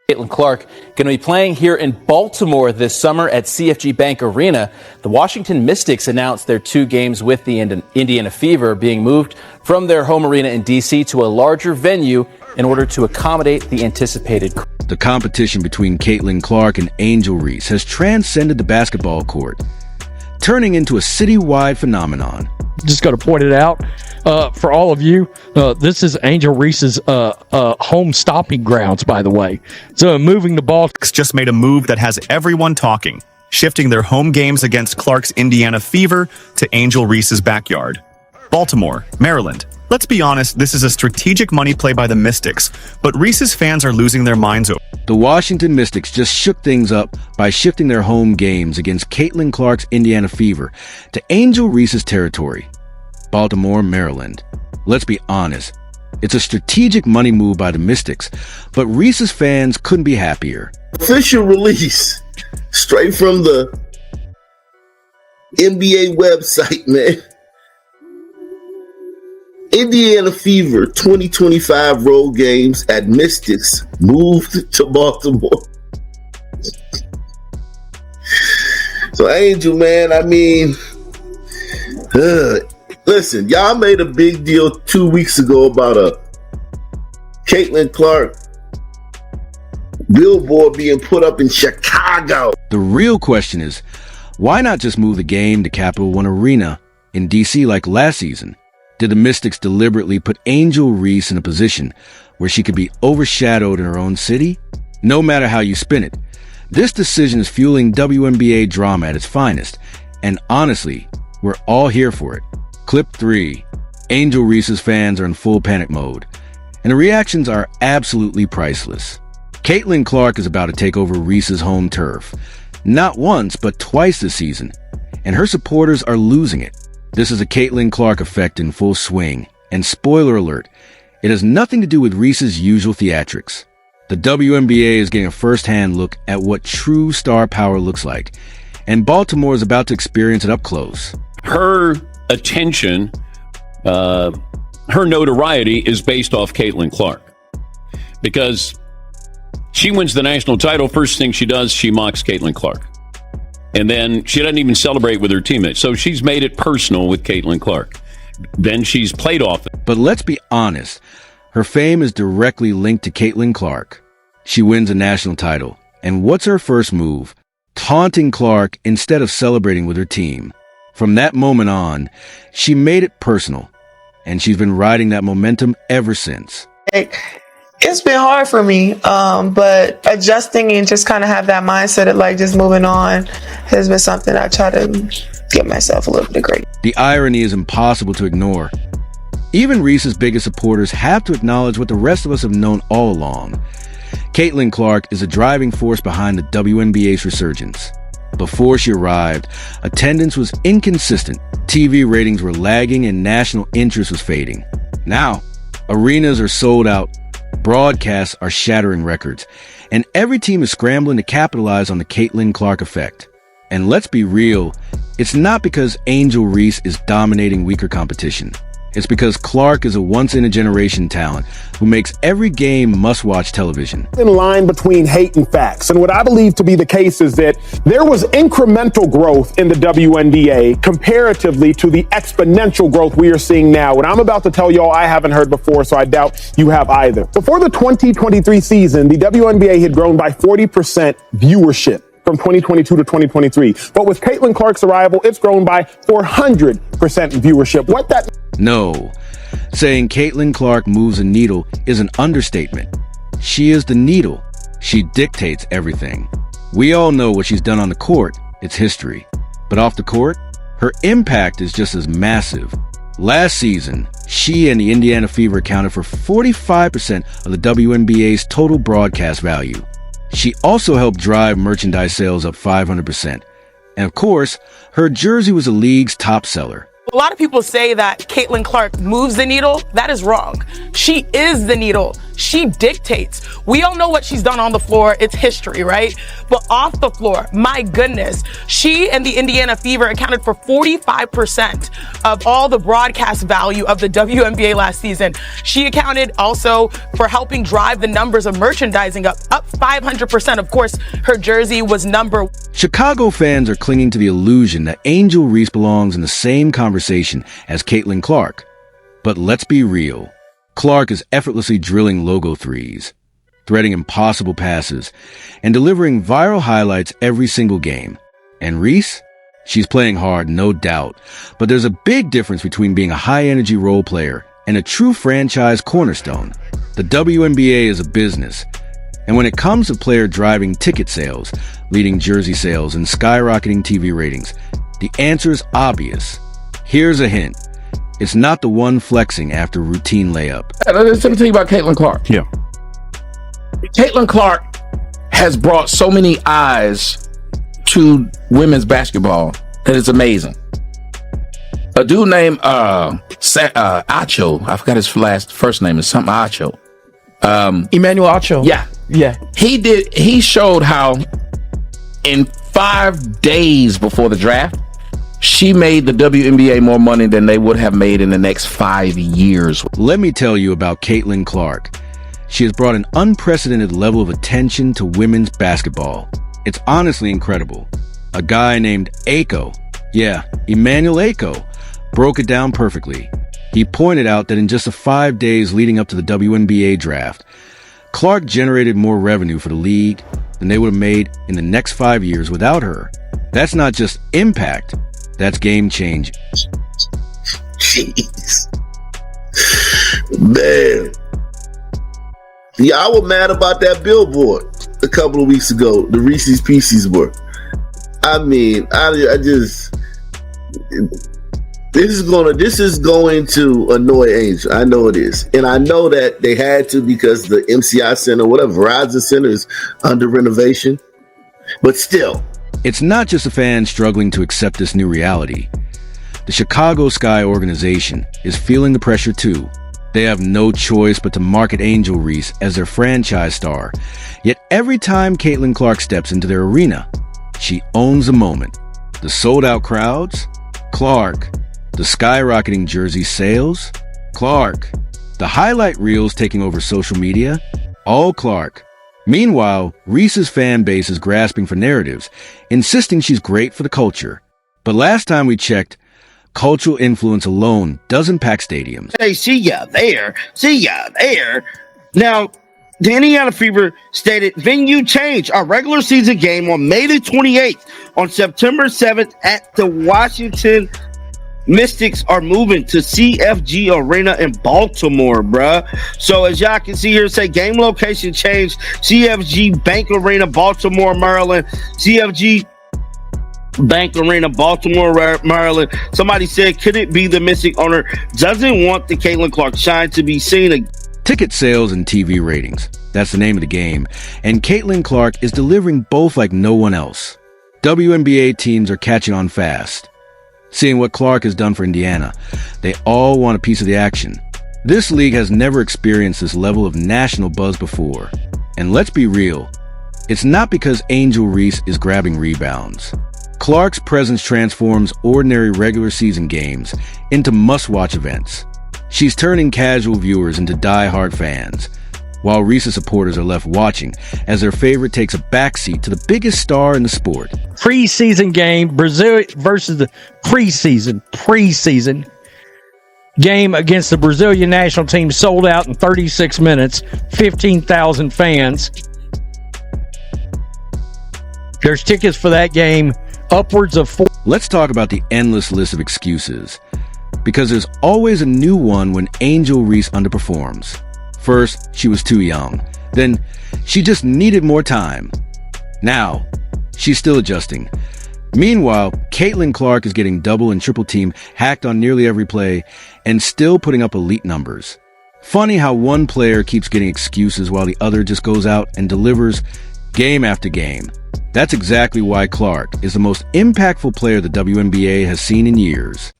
Caitlin Clark going to be playing here in Baltimore this summer at CFG Bank Arena. The Washington Mystics announced their 2 games with the Indiana Fever being moved from their home arena in D.C. to a larger venue in order to accommodate the anticipated. The competition between Caitlin Clark and Angel Reese has transcended the basketball court, turning into a citywide phenomenon. Just got to point it out for all of you. This is Angel Reese's home stomping grounds, by the way. So moving the ball. Just made a move that has everyone talking, shifting their home games against Clark's Indiana Fever to Angel Reese's backyard. Baltimore, Maryland. Let's be honest, this is a strategic money play by the Mystics, but Reese's fans are losing their minds over. The Washington Mystics just shook things up by shifting their home games against Caitlin Clark's Indiana Fever to Angel Reese's territory, Baltimore, Maryland. Let's be honest, it's a strategic money move by the Mystics, but Reese's fans couldn't be happier. Official release, straight from the NBA website, man. Indiana Fever 2025 road games at Mystics moved to Baltimore. So Angel, man, I mean, listen, y'all made a big deal 2 weeks ago about a Caitlin Clark billboard being put up in Chicago. The real question is, why not just move the game to Capital One Arena in D.C. like last season? Did the Mystics deliberately put Angel Reese in a position where she could be overshadowed in her own city? No matter how you spin it, this decision is fueling WNBA drama at its finest, and honestly, we're all here for it. Clip 3. Angel Reese's fans are in full panic mode, and the reactions are absolutely priceless. Caitlin Clark is about to take over Reese's home turf, not once but twice this season, and her supporters are losing it. This is a Caitlin Clark effect in full swing, and spoiler alert, it has nothing to do with Reese's usual theatrics. The WNBA is getting a first-hand look at what true star power looks like, and Baltimore is about to experience it up close. Her attention, her notoriety is based off Caitlin Clark, because she wins the national title. First thing she does, she mocks Caitlin Clark. And then she doesn't even celebrate with her teammates. So she's made it personal with Caitlin Clark. Then she's played off it. But let's be honest, her fame is directly linked to Caitlin Clark. She wins a national title. And what's her first move? Taunting Clark instead of celebrating with her team. From that moment on, she made it personal. And she's been riding that momentum ever since. It's been hard for me, but adjusting and just kind of have that mindset of like just moving on has been something I try to give myself a little bit of grace. The irony is impossible to ignore. Even Reese's biggest supporters have to acknowledge what the rest of us have known all along. Caitlin Clark is a driving force behind the WNBA's resurgence. Before she arrived, attendance was inconsistent, TV ratings were lagging, and national interest was fading. Now, arenas are sold out, broadcasts are shattering records, and every team is scrambling to capitalize on the Caitlin Clark effect. And let's be real, it's not because Angel Reese is dominating weaker competition. It's because Clark is a once-in-a-generation talent who makes every game must-watch television. In line between hate and facts. And what I believe to be the case is that there was incremental growth in the WNBA comparatively to the exponential growth we are seeing now. What I'm about to tell y'all I haven't heard before, so I doubt you have either. Before the 2023 season, the WNBA had grown by 40% viewership from 2022 to 2023. But with Caitlin Clark's arrival, it's grown by 400% viewership. What that... No, saying Caitlin Clark moves a needle is an understatement. She is the needle. She dictates everything. We all know what she's done on the court. It's history. But off the court, her impact is just as massive. Last season, she and the Indiana Fever accounted for 45% of the WNBA's total broadcast value. She also helped drive merchandise sales up 500%. And of course, her jersey was the league's top seller. A lot of people say that Caitlin Clark moves the needle. That is wrong. She is the needle. she dictates. We all know what she's done on the floor. It's history, right? But off the floor, my goodness, she and the Indiana Fever accounted for 45% of all the broadcast value of the WNBA last season. She accounted also for helping drive the numbers of merchandising up 500%. Of course, her jersey was number. Chicago fans are clinging to the illusion that Angel Reese belongs in the same conversation as Caitlin Clark. But let's be real. Clark is effortlessly drilling logo threes, threading impossible passes, and delivering viral highlights every single game. And Reese? She's playing hard, no doubt. But there's a big difference between being a high-energy role player and a true franchise cornerstone. The WNBA is a business. And when it comes to player driving ticket sales, leading jersey sales, and skyrocketing TV ratings, the answer is obvious. Here's a hint. It's not the one flexing after a routine layup. Let me tell you about Caitlin Clark. Yeah. Caitlin Clark has brought so many eyes to women's basketball that it's amazing. A dude named Acho, I forgot his first name, is something Acho. Emmanuel Acho. Yeah. He showed how in 5 days before the draft, she made the WNBA more money than they would have made in the next 5 years. Let me tell you about Caitlin Clark. She has brought an unprecedented level of attention to women's basketball. It's honestly incredible. A guy named Acho, Emmanuel Acho, broke it down perfectly. He pointed out that in just the 5 days leading up to the WNBA draft, Clark generated more revenue for the league than they would have made in the next 5 years without her. That's not just impact, that's game changing. Jeez. Man. Y'all were mad about that billboard a couple of weeks ago. The Reese's Pieces were. I mean, I just... This is going to annoy Angel. I know it is. And I know that they had to because the MCI Center, whatever, Verizon Center is under renovation. But still. It's not just the fans struggling to accept this new reality. The Chicago Sky organization is feeling the pressure too. They have no choice but to market Angel Reese as their franchise star. Yet every time Caitlin Clark steps into their arena, she owns the moment. The sold-out crowds? Clark. The skyrocketing jersey sales? Clark. The highlight reels taking over social media? All Clark. Meanwhile, Reese's fan base is grasping for narratives, insisting she's great for the culture. But last time we checked, cultural influence alone doesn't pack stadiums. Hey, see ya there. Now, the Indiana Fever stated venue change. Our regular season game on May the 28th, on September 7th at the Washington Mystics are moving to CFG Arena in Baltimore, bruh. So as y'all can see here, say game location changed. CFG Bank Arena, Baltimore, Maryland. CFG Bank Arena, Baltimore, Maryland. Somebody said, could it be the Mystic owner doesn't want the Caitlin Clark shine to be seen? Ticket sales and TV ratings. That's the name of the game. And Caitlin Clark is delivering both like no one else. WNBA teams are catching on fast. Seeing what Clark has done for Indiana, they all want a piece of the action. This league has never experienced this level of national buzz before. And let's be real, it's not because Angel Reese is grabbing rebounds. Clark's presence transforms ordinary regular season games into must-watch events. She's turning casual viewers into die-hard fans, while Reese's supporters are left watching as their favorite takes a backseat to the biggest star in the sport. Preseason game, Brazil versus the preseason game against the Brazilian national team sold out in 36 minutes, 15,000 fans. There's tickets for that game upwards of 4. Let's talk about the endless list of excuses, because there's always a new one when Angel Reese underperforms. First, she was too young. Then, she just needed more time. Now, she's still adjusting. Meanwhile, Caitlin Clark is getting double and triple team hacked on nearly every play and still putting up elite numbers. Funny how one player keeps getting excuses while the other just goes out and delivers game after game. That's exactly why Clark is the most impactful player the WNBA has seen in years.